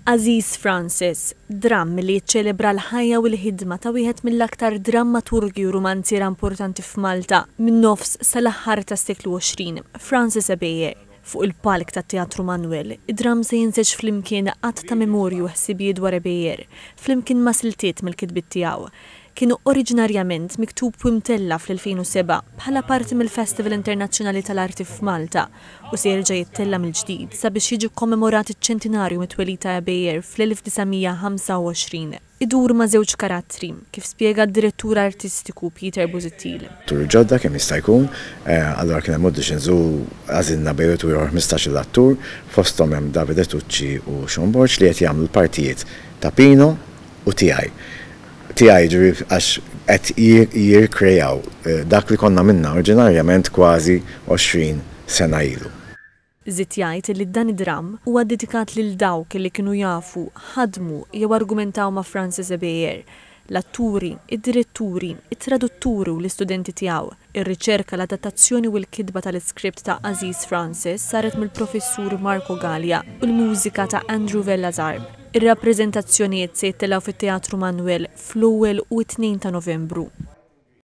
Aziz Francis, dramm li jiċċelebra l-ħajja u l-ħidma ta' wieħed mill-aktar drammaturgi u romanziera importanti f'Malta minn nofs sal-aħħar ta' s-seklu 20, Francis Abeyer. Fuq il-palk ta' Teatru Manuel, id-dram se jinseġ flimkien qatt ta' memorju ħsibijiet dwar Abeyer, flimkien ma' siltiet mill-kitbiet tiegħu. Kienu oriġinarjament miktub u mtella fl-2007 bħala parti mill-Festival Internazzjonali tal-Arti f'Malta u se jerġa' jittella mill-ġdid sabiex jiġi kommemorat iċ-ċentinarju mit-twelid ta' Abeyer fl-1925. Idur ma' żewġ karattri, kif spjega d-direttur artistiku Peter Busuttil. Tur ġodda kemm jista' jkun, allura kien hemm auditions u għażilna bejn u 15-il attur, fosthom hemm Davide Tucci u Sean Borch li qed jagħmlu l-partijiet ta' Pino u tiegħi. Tiegħi ġifieri għax qed jirkreaw dak li konna minna oriġinarjament kważi 20 sena ilu. Żied jgħid li dan id-dram huwa dedikat lil dawk li kienu jafu, ħadmu jew argumentaw ma' Francis Abeyer, l-atturi, id-diretturi, it-tradutturi u l-istudenti tiegħu. Ir-riċerka, l-adattazzjoni u l-kitba tal-iskript ta' Aziz Francis saret mill-professur Marco Gallia u l-mużika ta' Andrew Vellazar. Ir-rappreżentazzjonijiet se jittelgħu fit-Teatru Manuel fl-1 u 2 ta' Novembru.